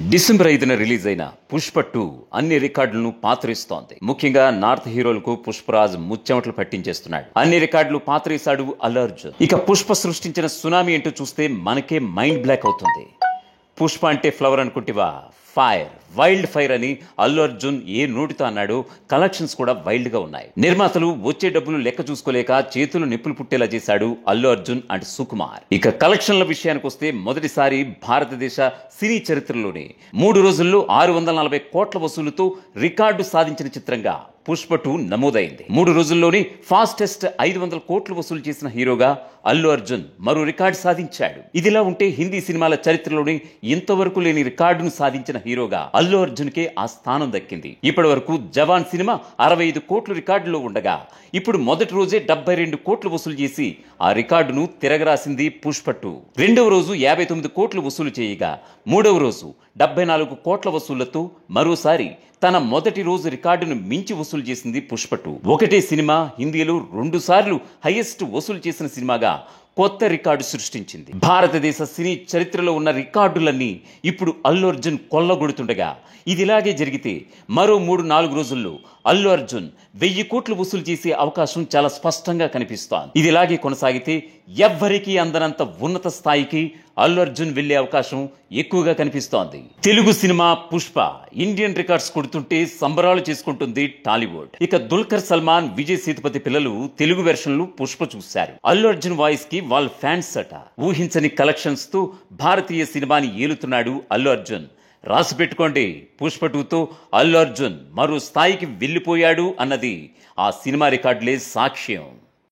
December 5న release అయిన పుష్ప 2 అన్ని రికార్డులను పాతరేస్తోంది. ముఖ్యంగా నార్త్ హీరోలకు పుష్పరాజ్ ముచ్చెమటలు పట్టించేస్తున్నాడు. అన్ని రికార్డులు పాతరేశాడు అల్లు అర్జున్. ఇక పుష్ప సృష్టించిన సునామీ ఏంటో చూస్తే మనకే మైండ్ బ్లాక్ అవుతుంది. పుష్ప అంటే ఫ్లవర్ అనుకుంటివా? ఫైర్, వైల్డ్ ఫైర్ అని అల్లు అర్జున్ ఏ నోటితో అన్నాడో కలెక్షన్స్ కూడా వైల్డ్ గా ఉన్నాయి. నిర్మాతలు వచ్చే డబ్బులు లెక్క చూసుకోలేక చేతులు నిప్పులు పుట్టేలా చేశాడు అల్లు అర్జున్ అండ్ సుకుమార్. ఇక కలెక్షన్ల విషయానికి వస్తే మొదటిసారి భారతదేశ సినీ చరిత్రలోనే 3 రోజుల్లో 640 కోట్ల వసూలుతో రికార్డు సాధించిన చిత్రంగా పుష్ప 2 నమోదైంది. 3 రోజుల్లోనే ఫాస్టెస్ట్ 500 కోట్లు వసూలు చేసిన హీరోగా అల్లు అర్జున్ మరో రికార్డు సాధించాడు. ఇదిలా ఉంటే హిందీ సినిమాల చరిత్రలోనే ఇంతవరకు లేని రికార్డును సాధించిన హీరోగా అల్లు అర్జున్ కే ఆ స్థానం దక్కింది. ఇప్పటి వరకు జవాన్ సినిమా 65 కోట్లు రికార్డులో ఉండగా ఇప్పుడు మొదటి రోజే 72 కోట్లు వసూలు చేసి ఆ రికార్డును తిరగరాసింది పుష్ప 2. రెండవ రోజు 59 కోట్లు వసూలు చేయగా మూడవ రోజు 74 కోట్ల వసూళ్లతో మరోసారి తన మొదటి రోజు రికార్డును మించి వసూలు చేసింది పుష్ప 2. ఒకటే సినిమా హిందీలో 2 సార్లు హైయెస్ట్ వసూలు చేసిన సినిమాగా కొత్త రికార్డు సృష్టించింది. భారతదేశ సినీ చరిత్రలో ఉన్న రికార్డులన్నీ ఇప్పుడు అల్లు అర్జున్ కొల్లగొడుతుండగా ఇదిలాగే జరిగితే మరో 3-4 రోజుల్లో అల్లు అర్జున్ 1000 కోట్లు వసూలు చేసే అవకాశం చాలా స్పష్టంగా కనిపిస్తోంది. ఇదిలాగే కొనసాగితే ఎవ్వరికీ అందనంత ఉన్నత స్థాయికి అల్లు అర్జున్ వెళ్లే అవకాశం ఎక్కువగా కనిపిస్తోంది. Telugu cinema Pushpa Indian records కొడుతుంటే సంబరాలు చేసుకుంటుంది టాలీవుడ్. ఇక దుల్కర్ సల్మాన్, విజయ్ సేతుపతి పిల్లలు తెలుగు వెర్షన్లు పుష్ప చూశారు. అల్లు అర్జున్ వాయిస్ కి వాళ్ళ ఫ్యాన్స్ అట. ఊహించని కలెక్షన్స్ తో భారతీయ సినిమాని ఏలుతున్నాడు అల్లు అర్జున్. రాసి పెట్టుకోండి, పుష్ప 2తో అల్లు అర్జున్ మరో స్థాయికి వెళ్ళిపోయాడు అన్నది ఆ సినిమా రికార్డులే సాక్ష్యం.